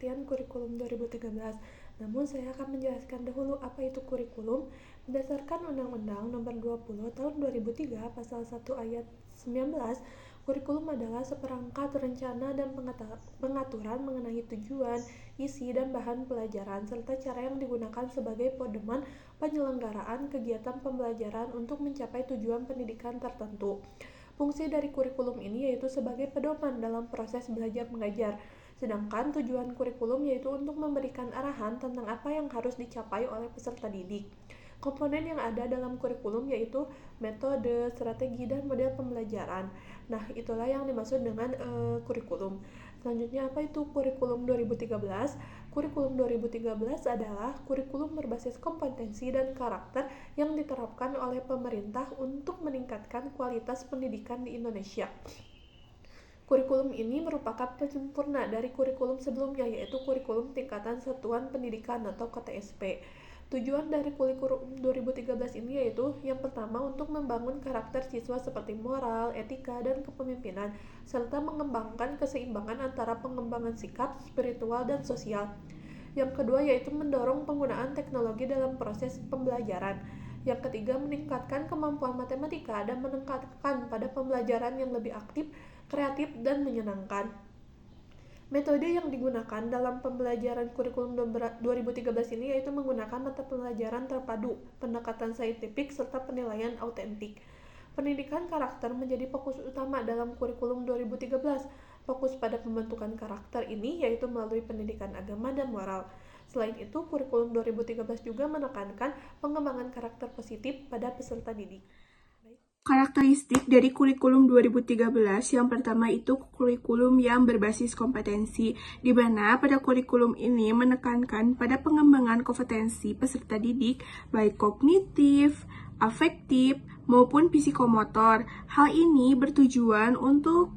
pengertian kurikulum 2013. Namun saya akan menjelaskan dahulu apa itu kurikulum. Berdasarkan Undang-Undang Nomor 20 Tahun 2003 Pasal 1 Ayat 19, kurikulum adalah seperangkat rencana dan pengaturan mengenai tujuan, isi, dan bahan pelajaran, serta cara yang digunakan sebagai pedoman penyelenggaraan kegiatan pembelajaran untuk mencapai tujuan pendidikan tertentu. Fungsi dari kurikulum ini yaitu sebagai pedoman dalam proses belajar mengajar. Sedangkan tujuan kurikulum yaitu untuk memberikan arahan tentang apa yang harus dicapai oleh peserta didik. Komponen yang ada dalam kurikulum yaitu metode, strategi, dan model pembelajaran. Nah, itulah yang dimaksud dengan kurikulum. Selanjutnya, apa itu kurikulum 2013? Kurikulum 2013 adalah kurikulum berbasis kompetensi dan karakter yang diterapkan oleh pemerintah untuk meningkatkan kualitas pendidikan di Indonesia. Kurikulum ini merupakan penyempurna dari kurikulum sebelumnya, yaitu kurikulum tingkatan satuan pendidikan atau KTSP. Tujuan dari kurikulum 2013 ini yaitu yang pertama untuk membangun karakter siswa seperti moral, etika, dan kepemimpinan, serta mengembangkan keseimbangan antara pengembangan sikap, spiritual, dan sosial. Yang kedua yaitu mendorong penggunaan teknologi dalam proses pembelajaran. Yang ketiga, meningkatkan kemampuan matematika dan menekankan pada pembelajaran yang lebih aktif, kreatif, dan menyenangkan. Metode yang digunakan dalam pembelajaran kurikulum 2013 ini yaitu menggunakan mata pelajaran terpadu, pendekatan saintifik, serta penilaian autentik. Pendidikan karakter menjadi fokus utama dalam kurikulum 2013. Fokus pada pembentukan karakter ini yaitu melalui pendidikan agama dan moral. Selain itu, kurikulum 2013 juga menekankan pengembangan karakter positif pada peserta didik. Karakteristik dari kurikulum 2013 yang pertama itu kurikulum yang berbasis kompetensi, di mana pada kurikulum ini menekankan pada pengembangan kompetensi peserta didik baik kognitif, afektif, maupun psikomotor. Hal ini bertujuan untuk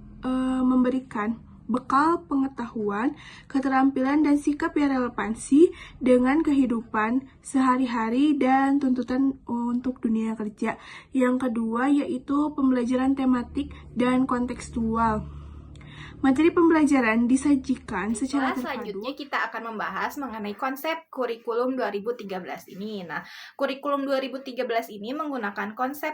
memberikan bekal pengetahuan, keterampilan, dan sikap yang relevansi dengan kehidupan sehari-hari dan tuntutan untuk dunia kerja. Yang kedua yaitu pembelajaran tematik dan kontekstual. Materi pembelajaran disajikan secara terpadu. Selanjutnya kita akan membahas mengenai konsep kurikulum 2013 ini. Nah, kurikulum 2013 ini menggunakan konsep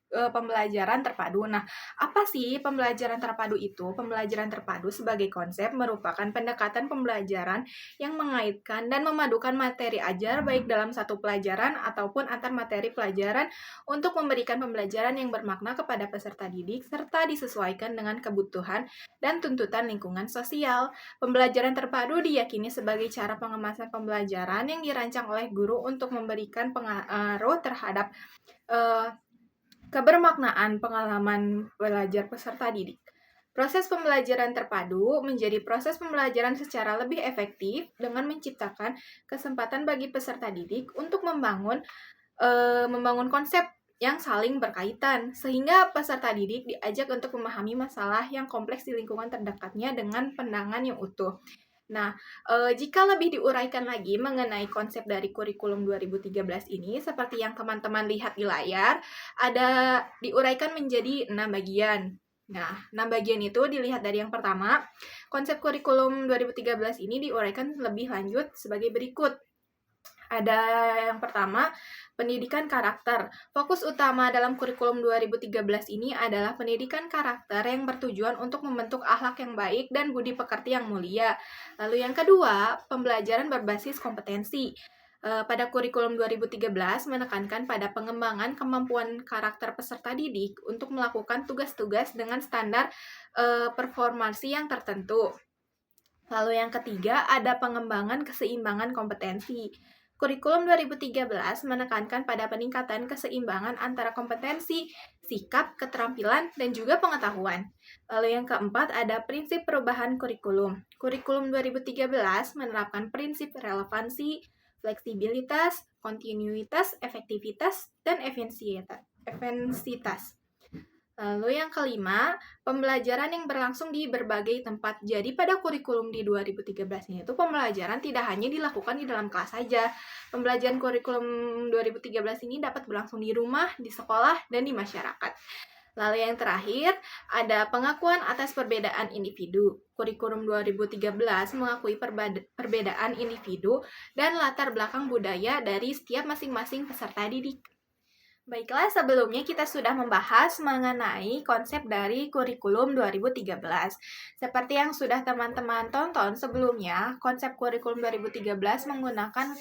pembelajaran terpadu. Nah, apa sih pembelajaran terpadu itu? Pembelajaran terpadu sebagai konsep merupakan pendekatan pembelajaran yang mengaitkan dan memadukan materi ajar baik dalam satu pelajaran ataupun antar materi pelajaran untuk memberikan pembelajaran yang bermakna kepada peserta didik serta disesuaikan dengan kebutuhan dan tuntutan lingkungan sosial. Pembelajaran terpadu diyakini sebagai cara pengemasan pembelajaran yang dirancang oleh guru untuk memberikan pengaruh terhadap kebermaknaan pengalaman belajar peserta didik. Proses pembelajaran terpadu menjadi proses pembelajaran secara lebih efektif dengan menciptakan kesempatan bagi peserta didik untuk membangun konsep yang saling berkaitan, sehingga peserta didik diajak untuk memahami masalah yang kompleks di lingkungan terdekatnya dengan pandangan yang utuh. Nah, jika lebih diuraikan lagi mengenai konsep dari kurikulum 2013 ini, seperti yang teman-teman lihat di layar, ada diuraikan menjadi 6 bagian. Nah, 6 bagian itu dilihat dari yang pertama, konsep kurikulum 2013 ini diuraikan lebih lanjut sebagai berikut. Ada yang pertama, pendidikan karakter. Fokus utama dalam kurikulum 2013 ini adalah pendidikan karakter yang bertujuan untuk membentuk akhlak yang baik dan budi pekerti yang mulia. Lalu yang kedua, pembelajaran berbasis kompetensi. Pada kurikulum 2013 menekankan pada pengembangan kemampuan karakter peserta didik untuk melakukan tugas-tugas dengan standar performansi yang tertentu. Lalu yang ketiga, ada pengembangan keseimbangan kompetensi. Kurikulum 2013 menekankan pada peningkatan keseimbangan antara kompetensi, sikap, keterampilan, dan juga pengetahuan. Lalu yang keempat ada prinsip perubahan kurikulum. Kurikulum 2013 menerapkan prinsip relevansi, fleksibilitas, kontinuitas, efektivitas, dan efensitas. Lalu yang kelima, pembelajaran yang berlangsung di berbagai tempat. Jadi pada kurikulum di 2013 ini itu pembelajaran tidak hanya dilakukan di dalam kelas saja. Pembelajaran kurikulum 2013 ini dapat berlangsung di rumah, di sekolah, dan di masyarakat. Lalu yang terakhir, ada pengakuan atas perbedaan individu. Kurikulum 2013 mengakui perbedaan individu dan latar belakang budaya dari setiap masing-masing peserta didik. Baiklah, sebelumnya kita sudah membahas mengenai konsep dari kurikulum 2013. Seperti yang sudah teman-teman tonton sebelumnya, konsep kurikulum 2013 menggunakan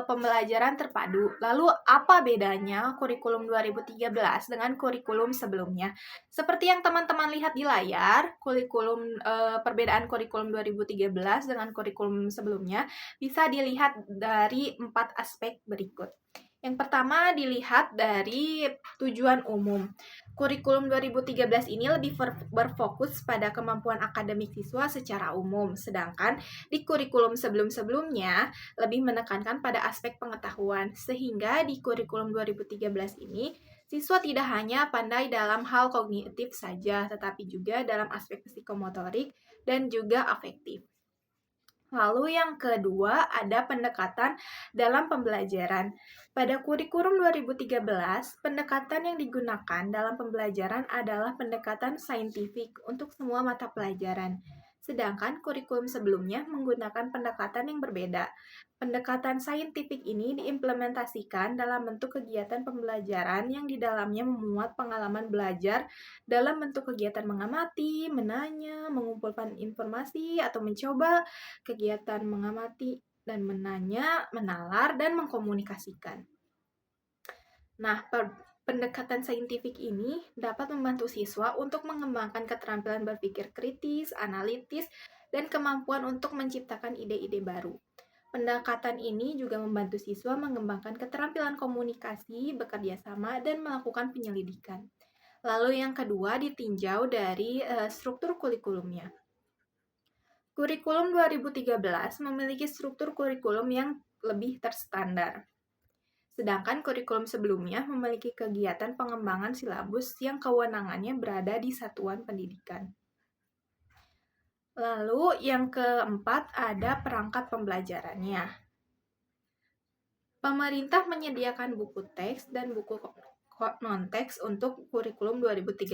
pembelajaran terpadu. Lalu apa bedanya kurikulum 2013 dengan kurikulum sebelumnya? Seperti yang teman-teman lihat di layar, perbedaan kurikulum 2013 dengan kurikulum sebelumnya bisa dilihat dari 4 aspek berikut. Yang pertama dilihat dari tujuan umum. Kurikulum 2013 ini lebih berfokus pada kemampuan akademik siswa secara umum, sedangkan di kurikulum sebelum-sebelumnya lebih menekankan pada aspek pengetahuan, sehingga di kurikulum 2013 ini siswa tidak hanya pandai dalam hal kognitif saja, tetapi juga dalam aspek psikomotorik dan juga afektif. Lalu yang kedua ada pendekatan dalam pembelajaran. Pada kurikulum 2013, pendekatan yang digunakan dalam pembelajaran adalah pendekatan saintifik untuk semua mata pelajaran. Sedangkan kurikulum sebelumnya menggunakan pendekatan yang berbeda. Pendekatan saintifik ini diimplementasikan dalam bentuk kegiatan pembelajaran yang di dalamnya memuat pengalaman belajar dalam bentuk kegiatan mengamati, menanya, mengumpulkan informasi, atau mencoba, kegiatan mengamati dan menanya, menalar, dan mengkomunikasikan. Nah, pendekatan saintifik ini dapat membantu siswa untuk mengembangkan keterampilan berpikir kritis, analitis, dan kemampuan untuk menciptakan ide-ide baru. Pendekatan ini juga membantu siswa mengembangkan keterampilan komunikasi, bekerja sama, dan melakukan penyelidikan. Lalu yang kedua ditinjau dari struktur kurikulumnya. Kurikulum 2013 memiliki struktur kurikulum yang lebih terstandar. Sedangkan kurikulum sebelumnya memiliki kegiatan pengembangan silabus yang kewenangannya berada di satuan pendidikan. Lalu yang keempat ada perangkat pembelajarannya. Pemerintah menyediakan buku teks dan buku non-teks untuk kurikulum 2013.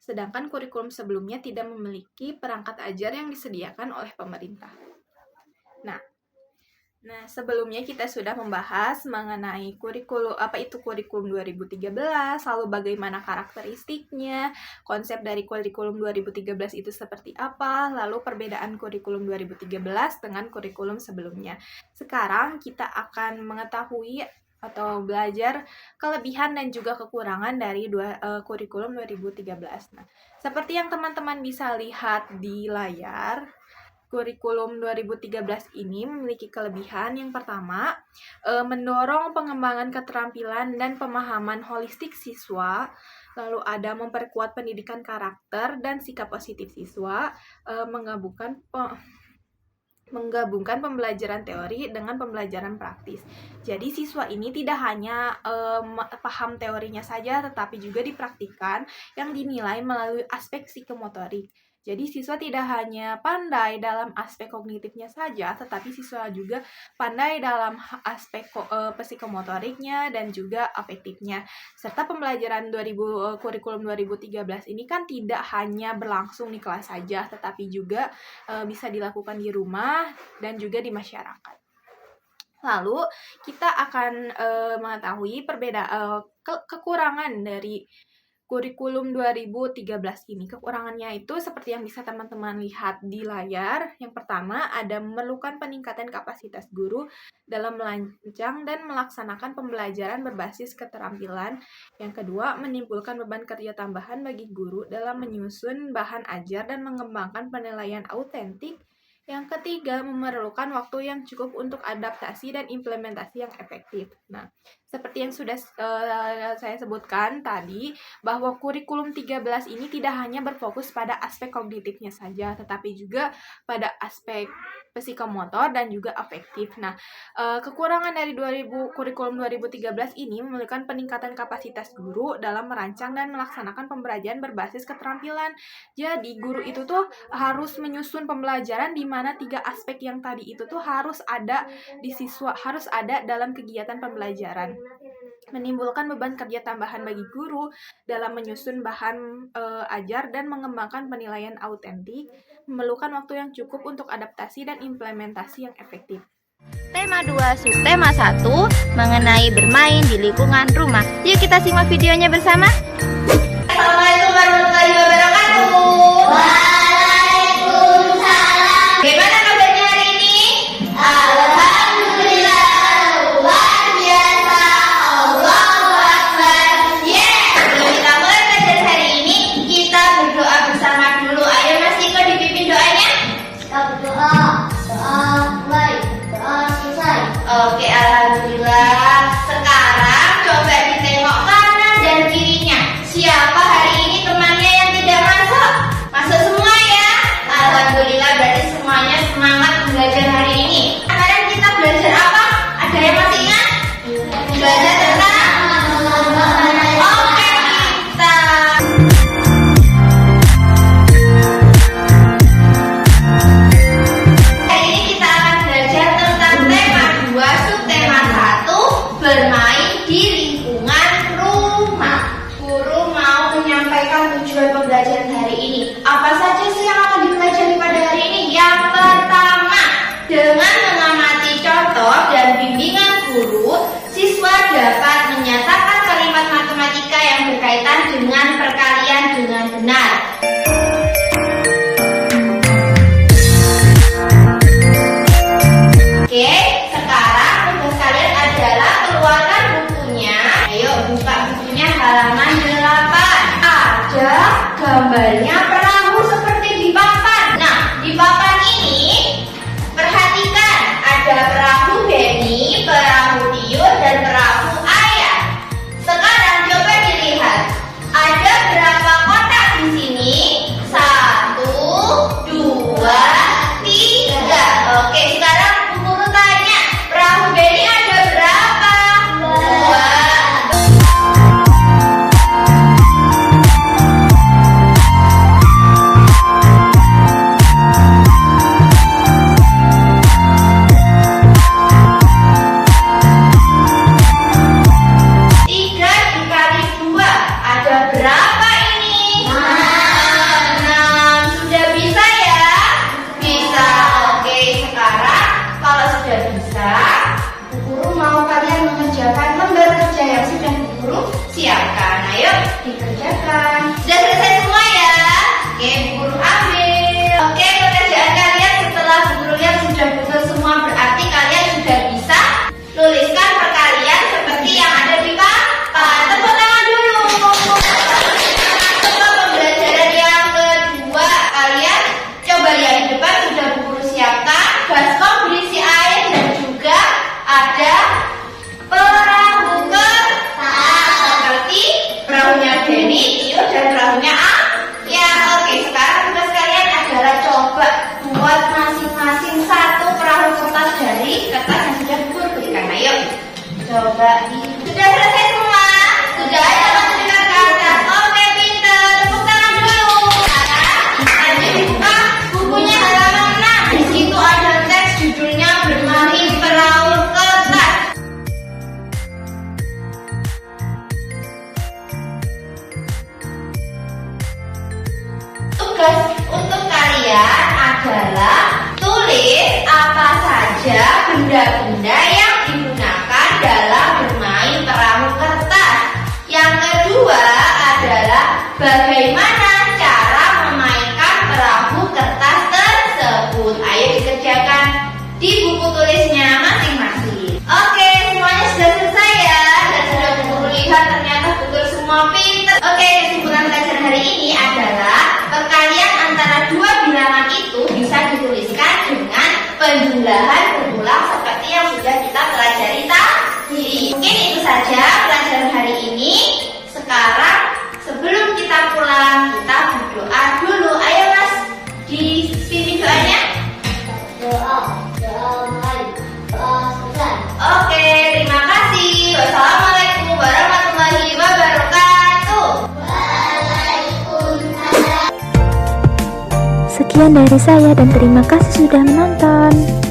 Sedangkan kurikulum sebelumnya tidak memiliki perangkat ajar yang disediakan oleh pemerintah. Nah, sebelumnya kita sudah membahas mengenai apa itu kurikulum 2013, lalu bagaimana karakteristiknya, konsep dari kurikulum 2013 itu seperti apa, lalu perbedaan kurikulum 2013 dengan kurikulum sebelumnya. Sekarang kita akan mengetahui atau belajar kelebihan dan juga kekurangan dari kurikulum 2013. Nah, seperti yang teman-teman bisa lihat di layar, kurikulum 2013 ini memiliki kelebihan yang pertama, mendorong pengembangan keterampilan dan pemahaman holistik siswa, lalu ada memperkuat pendidikan karakter dan sikap positif siswa, menggabungkan pembelajaran teori dengan pembelajaran praktis. Jadi siswa ini tidak hanya paham teorinya saja, tetapi juga dipraktikkan yang dinilai melalui aspek psikomotorik. Jadi siswa tidak hanya pandai dalam aspek kognitifnya saja, tetapi siswa juga pandai dalam aspek psikomotoriknya dan juga afektifnya. Serta pembelajaran kurikulum 2013 ini kan tidak hanya berlangsung di kelas saja, tetapi juga bisa dilakukan di rumah dan juga di masyarakat. Lalu kita akan mengetahui kekurangan dari kurikulum 2013 ini. Kekurangannya itu seperti yang bisa teman-teman lihat di layar. Yang pertama, ada memerlukan peningkatan kapasitas guru dalam merancang dan melaksanakan pembelajaran berbasis keterampilan. Yang kedua, menimbulkan beban kerja tambahan bagi guru dalam menyusun bahan ajar dan mengembangkan penilaian autentik. Yang ketiga, memerlukan waktu yang cukup untuk adaptasi dan implementasi yang efektif. Nah, seperti yang sudah saya sebutkan tadi, bahwa kurikulum 13 ini tidak hanya berfokus pada aspek kognitifnya saja, tetapi juga pada aspek psikomotor dan juga afektif. Nah, kekurangan dari kurikulum 2013 ini memerlukan peningkatan kapasitas guru dalam merancang dan melaksanakan pembelajaran berbasis keterampilan. Jadi, guru itu tuh harus menyusun pembelajaran di mana 3 aspek yang tadi itu tuh harus ada di siswa, harus ada dalam kegiatan pembelajaran. menimbulkan beban kerja tambahan bagi guru dalam menyusun bahan ajar dan mengembangkan penilaian autentik, memerlukan waktu yang cukup untuk adaptasi dan implementasi yang efektif. Tema 2, subtema 1, mengenai bermain di lingkungan rumah. Yuk kita simak videonya bersama. Assalamualaikum warahmatullahi wabarakatuh. Waalaikumsalam. Bagaimana kabarnya hari ini? Alhamdulillah, luar biasa. Allahu Akbar. Sebelum kita mulai belajar hari ini, kita berdoa bersama dulu. Ayo Mas Iko dipimpin doanya. Kita berdoa. Doa mulai. Doa selesai. Oke, alhamdulillah. Sekarang coba ditengok kanan dan kirinya. Siapa hari ini temannya yang tidak masuk? Masuk semua ya? Alhamdulillah, berarti semuanya semangat belajar hari ini. Sekarang kita belajar apa? Ada yang masih ingat? Belajar tentang? Oke, kita. Hari ini kita akan belajar tentang tema 2, subtema 1, bermain di lingkungan rumah. Guru mau menyampaikan tujuan pembelajaran hari ini. Apa saja sih yang akan dipelajari pada hari ini? Yang pertama, dengan mengamati contoh dan bimbingan guru, siswa dapat menyatakan kalimat matematika yang berkaitan dengan perkalian dengan benar. Oke, sekarang tugas kalian adalah keluarkan bukunya. Ayo buka bukunya halaman 8. Ada gambarnya perahu seperti di papan. Nah, di papan ini perhatikan ada perahu Benny, perahu Tio, dan perahu Ayah. Sekarang coba dilihat. Ada berapa kotak di sini? 1, 2, 3. Oke, sekarang guru tanya, perahu Benny ada berapa? 2. Tiga dikali 2 ada berapa ini? 6. Sudah bisa ya? Bisa. Oke, sekarang kalau sudah bisa, Bu Guru mau kalian mengerjakan lembar kerja yang sudah Bu Guru siapkan. Ayo dikerjakan. Sudah selesai semua ya? Oke, Bu Guru ambil. Oke, pekerjaan kalian setelah Bu Guru lihat sudah betul semua, berarti kalian sudah bisa tuliskan perkalian seperti yang ada di papan. Tepuk tangan dulu. Untuk pembelajaran yang kedua, kalian coba lihat di depan sudah Bu Guru siapkan baskom berisi air dan juga ada perahu kertas seperti perahunya Denny, Tio, dan perahunya A. Ya, oke. Sekarang tugas kalian adalah coba buat masing-masing satu perahu kertas dari kertas yang sudah Bu Guru berikan. Ayo, coba sudah selesai semua? Sudah ada masukkan kaca. Oke, pinter. Tepuk tangan dulu. Sekarang lanjut dibuka bukunya halaman 6. Di situ ada teks judulnya bermain perahu kertas. Tugas untuk kalian adalah tulis apa saja benda-benda yang digunakan dalam bermain perahu kertas. Yang kedua adalah bagaimana cara memainkan perahu kertas tersebut. Ayo dikerjakan di buku tulisnya masing-masing. Oke, semuanya sudah selesai ya. Dan sudah Bu Guru lihat ternyata betul semua pinter. Oke, kesimpulan pelajaran hari ini adalah perkalian antara dua bilangan itu bisa dituliskan dengan penjumlahan berulang seperti yang sudah kita pelajari tadi. Mungkin itu saja pelajaran hari ini. Sekarang sebelum kita pulang, kita berdoa dulu. Ayo Mas, dipimpin doanya. Doa mulai. Doa selesai. Oke, terima kasih. Wassalamualaikum warahmatullahi wabarakatuh. Waalaikumsalam. Sekian dari saya dan terima kasih sudah menonton.